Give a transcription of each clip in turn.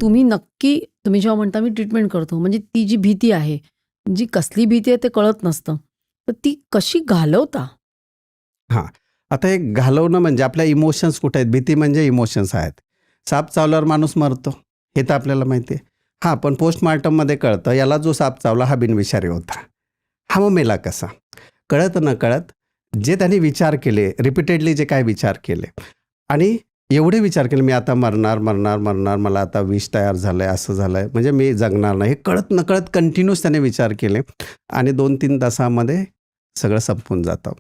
तुम्ही नक्की तुम्ही जेव्हा म्हणता मी ट्रीटमेंट करतो, म्हणजे ती जी भीती आहे, जी कसली भीती आहे ते कळत नसतं. तर ती कशी घालवता? हां. आता हे घालवणं म्हणजे आपल्या इमोशन्स कुठे आहेत? भीती म्हणजे इमोशन्स आहेत. साप चावल्यावर माणूस मरतो, हे तर आपल्याला माहिती आहे. हां, पण पोस्टमॉर्टममध्ये कळतं, याला जो साप चावला हा बिनविषारी होता. हा मग मेला कसा? कळत नकळत जे त्यांनी विचार केले, रिपीटेडली जे काही विचार केले आणि एवढे विचार केले, मी आता मरणार, मरणार, मरणार, मला आता विष तयार झालंय, असं झालंय, म्हणजे मी जगणार नाही. हे कळत नकळत कंटिन्यूअस त्याने विचार केले आणि 2-3 तासामध्ये सगळं संपून जातं.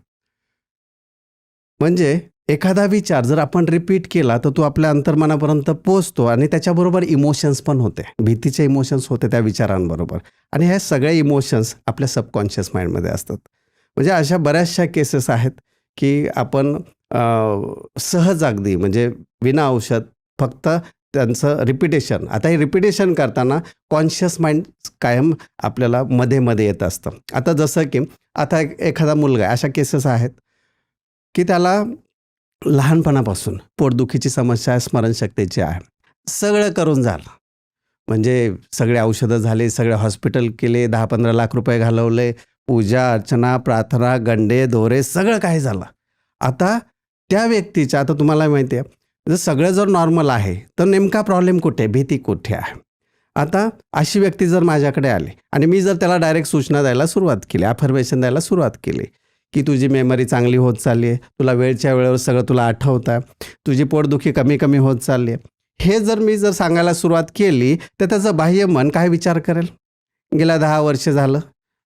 म्हणजे एखादा विचार जर आपण रिपीट केला, तर तो आपल्या अंतर्मनापर्यंत पोहोचतो आणि त्याच्याबरोबर इमोशन्स पण होते. भीतीचे इमोशन्स होते त्या विचारांबरोबर आणि हे सगळे इमोशन्स आपल्या सबकॉन्शियस माइंडमध्ये असतात. म्हणजे अशा बऱ्याचशा केसेस आहेत, की आपण सहज अगदी म्हणजे विना औषध फक्त त्यांचं रिपिटेशन. आता हे रिपिटेशन करताना कॉन्शियस माइंड कायम आपल्याला मध्ये-मध्ये येत असतं. आता जसं की आता एखादा मुलगा आहे, अशा केसेस आहेत, की त्याला लहानपणापासून पोटदुखीची समस्या आहे, स्मरणशक्तीची आहे. सगळं करून झालं. म्हणजे सगळे औषधं झाले, सगळे हॉस्पिटल केले, 10-15 लाख रुपये घालवले, पूजा, अर्चना, प्रार्थना, गंडे, दोरे सगळं काही झालं. आता त्या व्यक्तीच्या आता तुम्हाला माहिती आहे, जर सगळं जर नॉर्मल आहे, तर नेमका प्रॉब्लेम कुठे आहे? भीती कुठे आहे? आता अशी व्यक्ती जर माझ्याकडे आली आणि मी जर त्याला डायरेक्ट सूचना द्यायला सुरुवात केली, अफर्मेशन द्यायला सुरुवात केली, की तुझी मेमरी चांगली होत चालली आहे, तुला वेळच्या वेळेवर सगळं तुला आठवतं आहे, तुझी पोटदुखी कमी-कमी होत चालली आहे. हे जर मी सांगायला सुरुवात केली, तर त्याचं बाह्य मन काय विचार करेल? गेल्या 10 वर्ष झालं,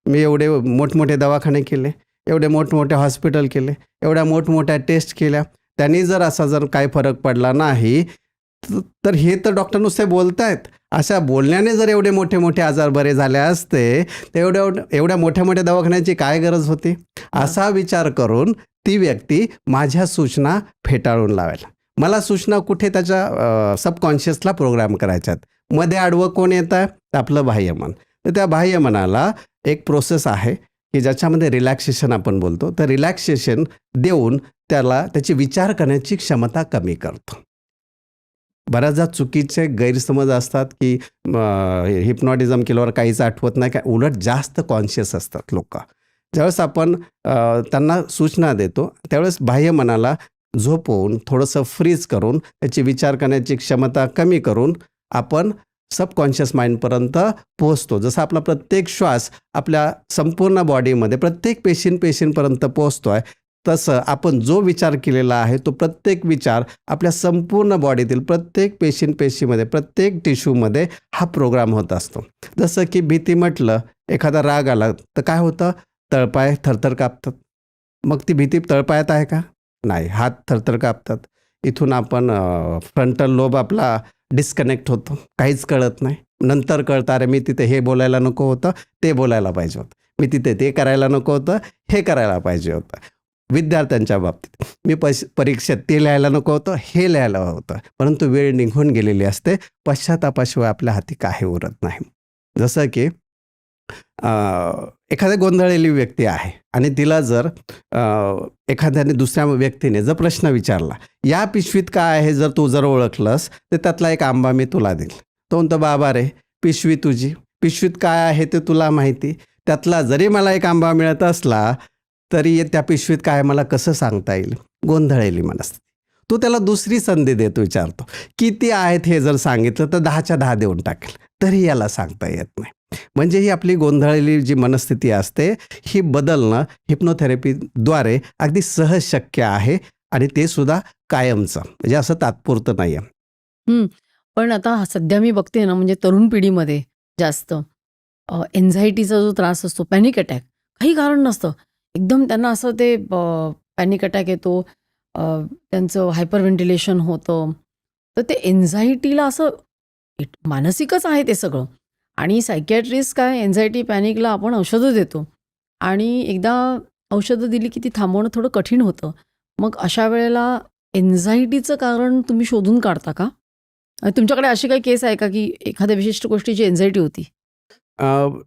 मी एवढे मोठमोठे दवाखाने केले, एवढे मोठमोठे हॉस्पिटल केले, एवढ्या मोठमोठ्या टेस्ट केल्या. त्यांनी जर असा जर काही फरक पडला नाही, तर हे तर डॉक्टर नुसते बोलतायत. अशा बोलण्याने जर एवढे मोठे-मोठे आजार बरे झाले असते, तर एवढ्या मोठ्या-मोठ्या दवाखान्याची काय गरज होती? असा विचार करून ती व्यक्ती माझ्या सूचना फेटाळून लावेल. मला सूचना कुठे त्याच्या सबकॉन्शियसला प्रोग्राम करायच्यात. मध्ये आडवं कोण येतं आहे? आपलं बाह्यमन. तर त्या बाह्यमनाला एक प्रोसेस आहे, की ज्याच्यामध्ये रिलॅक्सेशन आपण बोलतो. तर रिलॅक्सेशन देऊन त्याला त्याची विचार करण्याची क्षमता कमी करतो. बऱ्याचदा चुकीचे गैरसमज असतात, की हिप्नॉटिझम केल्यावर काहीच आठवत नाही, काय उलट जास्त कॉन्शियस असतात लोकं. ज्यावेळेस आपण त्यांना सूचना देतो, त्यावेळेस बाह्यमनाला झोपवून थोडंसं फ्रीज करून त्याची विचार करण्याची क्षमता कमी करून आपण सबकॉन्शियस माइंडपर्यंत पोहोचतो. जसं आपला प्रत्येक श्वास आपल्या संपूर्ण बॉडीमध्ये प्रत्येक पेशींपर्यंत पोहोचतो आहे, तसं आपण जो विचार केलेला आहे तो प्रत्येक विचार आपल्या संपूर्ण बॉडीतील प्रत्येक पेशीमध्ये प्रत्येक टिश्यूमध्ये हा प्रोग्राम होत असतो. जसं की भीती म्हटलं, एखादा राग आला तर काय होतं? तळपाय थरथर कापतात. मग ती भीती तळपायात आहे का? नाही. हात थरथर कापतात. इथून आपण फ्रंटल लोब आपला डिस्कनेक्ट होतो. काहीच कळत नाही. नंतर कळतं, अरे मी तिथे हे बोलायला नको होतं, ते बोलायला पाहिजे होतं. मी तिथे ते करायला नको होतं, हे करायला पाहिजे होतं. विद्यार्थ्यांच्या बाबतीत मी परीक्षेत ते लिहायला नको होतं, हे लिहायला होतं. परंतु वेळ निघून गेलेली असते. पश्चातापाशिवाय आपल्या हाती काही उरत नाही. जसं की एखादी गोंधळलेली व्यक्ती आहे आणि तिला जर एखाद्याने दुसऱ्या व्यक्तीने जर प्रश्न विचारला, या पिशवीत काय आहे, जर तू जर ओळखलंस तर त्यातला एक आंबा मी तुला देईल. तो म्हणतो, बाबा रे, पिशवी तुझी, पिशवीत काय आहे ते तुला माहिती, त्यातला जरी मला एक आंबा मिळत असला तरी त्या पिशवीत काय मला कसं सांगता येईल? गोंधळलेली मनस्थिती. तो त्याला दुसरी संधी देतो, विचारतो किती आहेत, हे जर सांगितलं तर 10च्या 10 देऊन टाकेल, तरी याला सांगता येत नाही. म्हणजे ही आपली गोंधळलेली जी मनस्थिती असते, ही बदलणं हिप्नोथेरपीद्वारे अगदी सहज शक्य आहे आणि ते सुद्धा कायमचं, म्हणजे असं तात्पुरतं नाही आहे. पण आता सध्या मी बघते ना, म्हणजे तरुण पिढीमध्ये जास्त एन्झायटीचा जो त्रास असतो, पॅनिक अटॅक, काही कारण नसतं. एकदम त्यांना असं ते पॅनिक अटॅक येतो, त्यांचं हायपर व्हेंटिलेशन होतं. तर ते एन्झायटीला असं मानसिकच आहे ते सगळं. आणि सायकियाट्रिस्ट काय एन्झायटी, पॅनिकला आपण औषधं देतो आणि एकदा औषधं दिली की ती थांबवणं थोडं कठीण होतं. मग अशा वेळेला एन्झायटीचं कारण तुम्ही शोधून काढता का? तुमच्याकडे अशी काही केस आहे का, की एखाद्या विशिष्ट गोष्टीची एन्झायटी होती?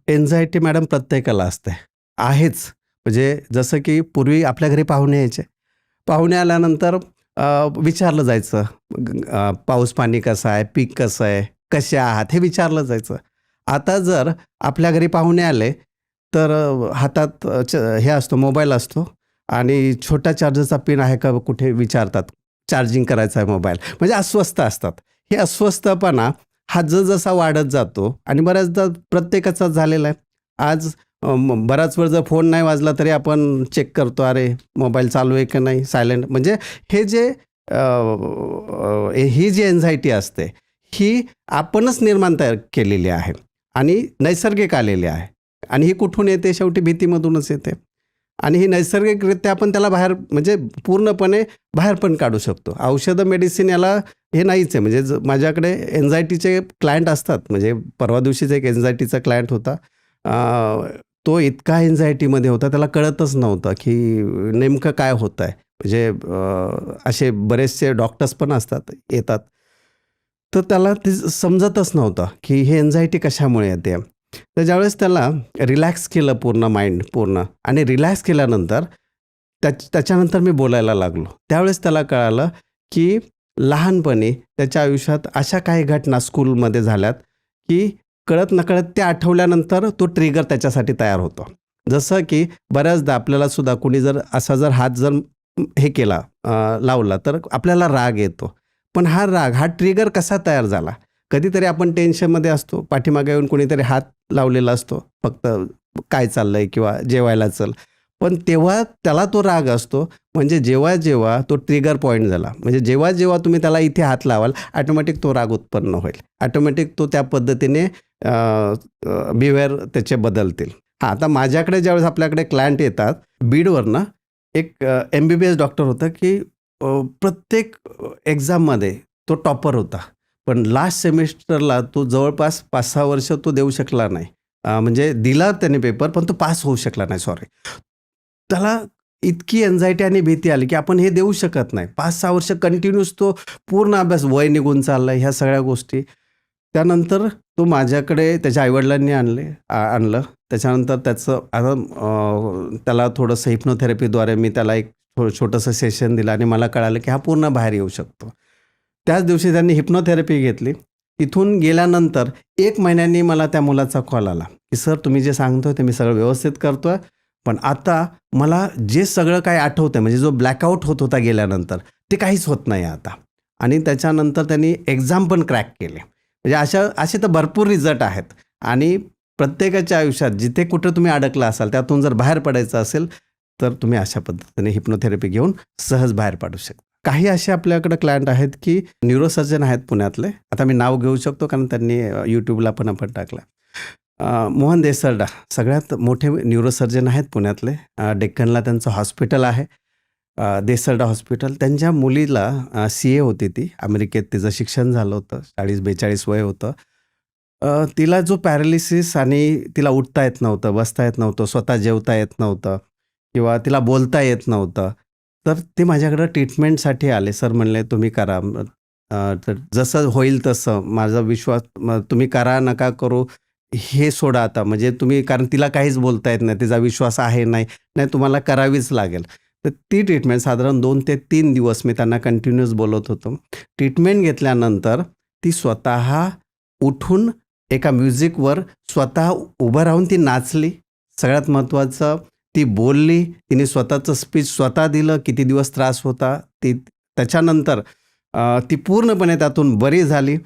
एन्झायटी मॅडम प्रत्येकाला असते, आहेच. म्हणजे जसं की पूर्वी आपल्या घरी पाहुणे यायचे. पाहुणे आल्यानंतर विचारलं जायचं, पाऊस पाणी कसं आहे, पीक कसं आहे, कसे आहात हे विचारलं जायचं. आता जर आपल्या घरी पाहुणे आले तर हातात हे असतो, मोबाईल असतो आणि छोटा चार्जरचा पिन आहे का कुठे विचारतात. चार्जिंग करायचा आहे मोबाईल, म्हणजे अस्वस्थ असतात. हे अस्वस्थपणा हा जसा वाढत जातो आणि बऱ्याचदा प्रत्येकाचाच झालेला आहे. आज बराच वेळ जर फोन नाही वाजला तरी आपण चेक करतो, अरे मोबाईल चालू आहे की नाही, सायलेंट. म्हणजे हे जे ही जी एन्झायटी असते ही आपणच निर्माण तयार केलेली आहे आणि नैसर्गिक आलेली आहे. आणि ही कुठून येते? शेवटी भीतीमधूनच येते. आणि ही नैसर्गिकरित्या आपण त्याला बाहेर, म्हणजे पूर्णपणे बाहेर पण काढू शकतो. औषधं, मेडिसिन याला हे नाहीच आहे. म्हणजे माझ्याकडे एन्झायटीचे क्लायंट असतात. म्हणजे परवा दिवशीच एक एन्झायटीचा क्लायंट होता. तो इतका एन्झायटीमध्ये होता, त्याला कळतच नव्हतं की नेमकं काय होत आहे. म्हणजे असे बरेचसे डॉक्टर्स पण असतात, येतात. तर त्याला ते समजतच नव्हतं की हे एन्झायटी कशामुळे येते. तर ज्यावेळेस त्याला रिलॅक्स केलं पूर्ण माइंड पूर्ण, आणि रिलॅक्स केल्यानंतर त्याच्यानंतर मी बोलायला लागलो. त्यावेळेस त्याला कळालं की लहानपणी त्याच्या आयुष्यात अशा काही घटना स्कूलमध्ये झाल्यात की कळत नकळत ते आठवल्यानंतर तो ट्रिगर त्याच्यासाठी तयार होतो. जसं की बऱ्याचदा आपल्याला सुद्धा कुणी जर असा जर हात जर हे केला, लावला, तर आपल्याला राग येतो. पण हा राग, हा ट्रिगर कसा तयार झाला? कधीतरी आपण टेन्शनमध्ये असतो, पाठीमागे येऊन कोणीतरी हात लावलेला असतो, फक्त काय चाललंय किंवा जेवायला चल. पण तेव्हा त्याला तो राग असतो. म्हणजे जेव्हा जेव्हा तो ट्रिगर पॉईंट झाला, म्हणजे जेव्हा जेव्हा तुम्ही त्याला इथे हात लावाल, ऑटोमॅटिक तो राग उत्पन्न होईल. ऑटोमॅटिक तो त्या पद्धतीने बिहेवियर त्याचे बदलतील. हां, आता माझ्याकडे ज्यावेळेस आपल्याकडे क्लायंट येतात बीडवरनं, एक MBBS डॉक्टर होता की प्रत्येक एक्झाममध्ये तो टॉपर होता. पण लास्ट सेमिस्टरला तो जवळपास 5-6 वर्ष तो देऊ शकला नाही. म्हणजे दिला त्याने पेपर, पण तो पास होऊ शकला नाही, सॉरी. त्याला इतकी एन्झायटी आणि भीती आली की आपण हे देऊ शकत नाही. 5-6 वर्ष कंटिन्यूस तो पूर्ण अभ्यास, वय निघून चाललाय, ह्या सगळ्या गोष्टी. त्यानंतर तो माझ्याकडे त्याच्या आईवडिलांनी आणलं. त्याच्यानंतर त्याचं आता त्याला थोडंसं हिप्नोथेरपीद्वारे मी त्याला एक छोटंसं सेशन दिलं आणि मला कळालं की हा पूर्ण बाहेर येऊ शकतो. त्याच दिवशी त्यांनी हिप्नोथेरपी घेतली. इथून गेल्यानंतर 1 महिन्यांनी मला त्या मुलाचा कॉल आला की सर, तुम्ही जे सांगतोय ते मी सगळं व्यवस्थित करतोय, पण आता मला जे सगळं काही आठवतंय, म्हणजे जो ब्लॅकआउट होत होता गेल्यानंतर, ते काहीच होत नाही आता. आणि त्याच्यानंतर त्यांनी एक्झाम पण क्रॅक केले. म्हणजे असे तर भरपूर रिझल्ट आहेत. आणि प्रत्येकाच्या आयुष्यात जिथे कुठं तुम्ही अडकला असाल, त्यातून जर बाहेर पडायचं असेल, तर तुम्ही अशा पद्धतीने हिप्नोथेरपी घेऊन सहज बाहेर पडू शकता. काही असे आपल्याकडे क्लायंट आहेत की न्यूरोसर्जन आहेत पुण्यातले. आता मी नाव घेऊ शकतो कारण त्यांनी यूट्यूबला पण आपण टाकलं. मोहन देसरडा सगळ्यात मोठे न्यूरोसर्जन आहेत पुण्यातले. डेक्कनला त्यांचं हॉस्पिटल आहे, देसरडा हॉस्पिटल. त्यांच्या मुलीला CA होती ती, अमेरिकेत तिचं शिक्षण झालं होतं, 40-42 वय होतं. तिला जो पॅरालिसिस आणि तिला उठता येत नव्हतं, बसता येत नव्हतं, स्वतः जेवता येत नव्हतं किंवा तिला बोलता येत नव्हतं. तर ते माझ्याकडं ट्रीटमेंटसाठी आले. सर म्हणले तुम्ही करा. तर जसं होईल तसं, माझा विश्वास, तुम्ही करा नका करू हे सोडा आता. म्हणजे तुम्ही, कारण तिला काहीच बोलता येत नाही, तिचा विश्वास आहे नाही, तुम्हाला करावीच लागेल. तर ती ट्रीटमेंट साधारण 2 ते 3 दिवस मी त्यांना कंटिन्यूअस बोलत होतो. ट्रीटमेंट घेतल्यानंतर ती स्वतः उठून एका म्युझिकवर स्वतः उभं राहून ती नाचली. सगळ्यात महत्त्वाचं, ती बोलली. तिने स्वतःचं स्पीच स्वतः दिलं. किती दिवस त्रास होता त्याच्यानंतर ती पूर्णपणे त्यातून बरी झाली.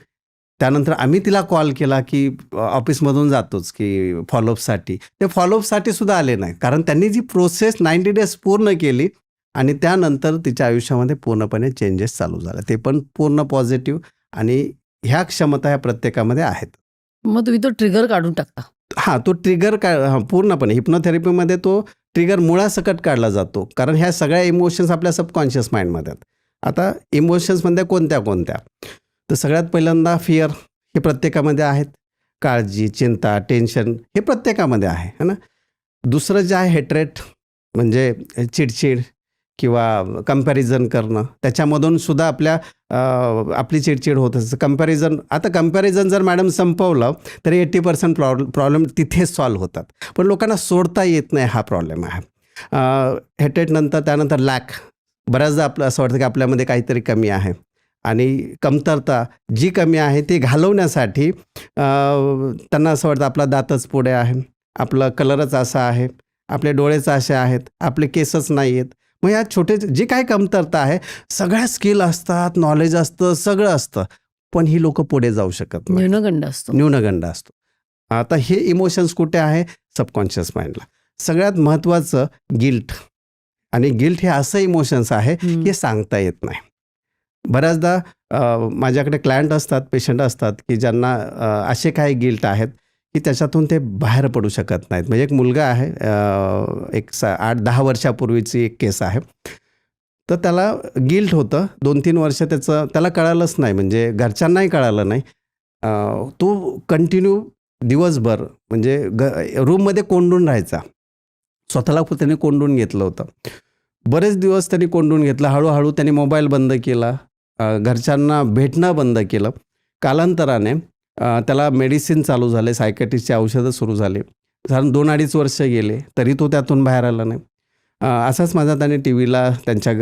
त्यानंतर आम्ही तिला कॉल केला की ऑफिसमधून जातोच की फॉलोअपसाठी. ते फॉलोअपसाठी सुद्धा आले नाही, कारण त्यांनी जी प्रोसेस 90 डेज पूर्ण केली आणि त्यानंतर तिच्या आयुष्यामध्ये पूर्णपणे चेंजेस चालू झाले. ते पण पूर्ण पॉझिटिव्ह. आणि ह्या क्षमता ह्या प्रत्येकामध्ये आहेत. मग तुम्ही तो ट्रिगर काढून टाकता? हां, तो ट्रिगर पूर्णपणे हिप्नोथेरपीमध्ये तो ट्रिगर मुळासकट काढला जातो. कारण ह्या सगळ्या इमोशन्स आपल्या सबकॉन्शियस माइंडमध्ये आहेत. आता इमोशन्समध्ये कोणत्या? तर सगळ्यात पहिल्यांदा फिअर, हे प्रत्येकामध्ये आहेत. काळजी, चिंता, टेन्शन हे प्रत्येकामध्ये आहे, है ना. दुसरं जे आहे हेट्रेट, म्हणजे चिडचिड किंवा कंपॅरिझन करणं. त्याच्यामधून सुद्धा आपली चिडचिड होत असते. कंपॅरिझन जर मॅडम संपवलं तर 80% प्रॉब्लेम तिथेच सॉल्व्ह होतात. पण लोकांना सोडता येत नाही, हा प्रॉब्लेम आहे. हेट्रेट नंतर त्यानंतर लॅक. बऱ्याचदा आपलं असं वाटतं की आपल्यामध्ये काहीतरी कमी आहे. आणि कमतरता जी कमी आहे ती घालवण्यासाठी त्यांना असं वाटतं आपला दातच पुढे आहे, आपला कलरच असा आहे, आपले डोळेच असे आहेत, आपले केसच नाही आहेत. मग या छोटे जे काही कमतरता आहे, सगळ्या स्किल असतात, नॉलेज असतं, सगळं असतं, पण ही लोकं पुढे जाऊ शकत नाही. न्यूनगंड असतो. न्यूनगंड असतो. आता हे इमोशन्स कुठे आहे? सबकॉन्शियस माइंडला. सगळ्यात महत्त्वाचं गिल्ट. आणि गिल्ट हे असं इमोशन्स आहे हे सांगता येत नाही. बऱ्याचदा माझ्याकडे क्लायंट असतात, पेशंट असतात, की ज्यांना असे काही गिल्ट आहेत की त्याच्यातून ते बाहेर पडू शकत नाहीत. म्हणजे एक मुलगा आहे, एक 8-10 वर्षापूर्वीची एक केस आहे. तर त्याला गिल्ट होतं. 2-3 वर्ष त्याला कळालंच नाही, म्हणजे घरच्यांनाही कळालं नाही. तो कंटिन्यू दिवसभर म्हणजे रूममध्ये कोंडून राहायचा. स्वतःला त्याने कोंडून घेतलं होतं. बरेच दिवस त्यांनी कोंडून घेतलं. हळूहळू त्यांनी मोबाईल बंद केला, घरच्यांना भेटणं बंद केलं. कालांतराने त्याला मेडिसिन चालू झाले, सायकॅट्रिस्टची औषधं सुरू झाली. साधारण 2-2.5 वर्ष गेले, तरी तो त्यातून बाहेर आला नाही. असाच माझा त्याने टी व्हीला, त्यांच्या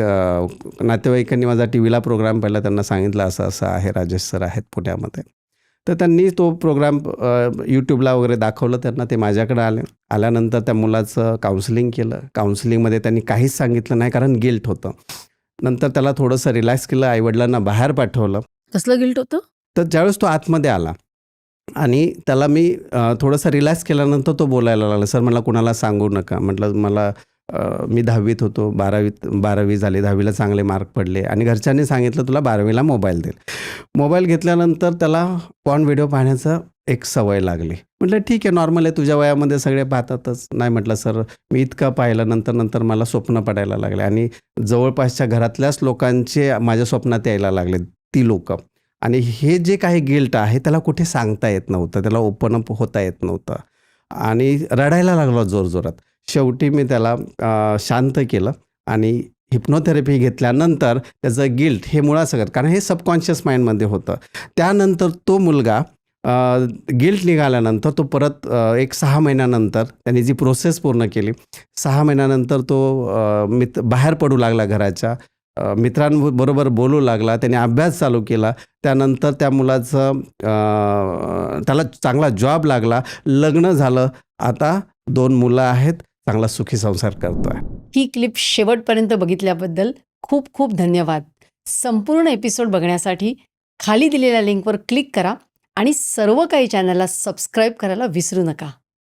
नातेवाईकांनी माझा टी व्हीला प्रोग्राम पाहिला. त्यांना सांगितलं असं असं आहे, राजेश सर आहेत पुण्यामध्ये. तर त्यांनी तो प्रोग्राम यूट्यूबला वगैरे दाखवलं त्यांना. ते माझ्याकडे आले. आल्यानंतर त्या मुलाचं काउन्सिलिंग केलं. काउन्सिलिंगमध्ये त्यांनी काहीच सांगितलं नाही, कारण गिल्ट होतं. नंतर त्याला थोडंसं रिलॅक्स केलं, आईवडिलांना बाहेर पाठवलं. कसलं गिल्ट होतं? तर ज्यावेळेस तो आतमध्ये आला आणि त्याला मी थोडंसं रिलॅक्स केल्यानंतर तो बोलायला लागला, सर मला कुणाला सांगू नका. म्हटलं मला मी 10वीत होतो, 12वी झाली, 10वीला चांगले मार्क पडले आणि घरच्यांनी सांगितलं तुला 12वीला मोबाईल देईल. मोबाईल घेतल्यानंतर त्याला पॉर्न व्हिडिओ पाहण्याचं एक सवय लागली. म्हटलं ठीक आहे, नॉर्मल आहे, तुझ्या वयामध्ये सगळे पाहतातच. नाही म्हटलं सर, मी इतकं पाहिलं, नंतर मला स्वप्न पडायला लागले आणि जवळपासच्या घरातल्याच लोकांचे माझ्या स्वप्नात यायला लागले ती लोकं. आणि हे जे काही गिल्ट आहे त्याला कुठे सांगता येत नव्हतं, त्याला ओपन अप होता येत नव्हतं आणि रडायला लागला जोरजोरात. शेवटी मी त्याला शांत केलं आणि हिप्नोथेरपी घेतल्यानंतर त्याचं गिल्ट हे मुळासकट, कारण हे सबकॉन्शियस माइंडमध्ये होतं. त्यानंतर तो मुलगा गिल्ट निघाल्यानंतर तो परत एक 6 महिन्यानंतर त्यांनी जी प्रोसेस पूर्ण केली, 6 महिन्यानंतर तो बाहेर पडू लागला घराच्या, मित्रांबरोबर बोलू लागला, त्याने अभ्यास चालू केला. त्यानंतर त्या मुलाचं त्याला चांगला जॉब लागला, लग्न झालं, आता 2 मुलं आहेत, चांगला सुखी संसार करतो आहे. ही क्लिप शेवटपर्यंत बघितल्याबद्दल खूप खूप धन्यवाद. संपूर्ण एपिसोड बघण्यासाठी खाली दिलेल्या लिंकवर क्लिक करा आणि सर्व काही चॅनलला सबस्क्राईब करायला विसरू नका.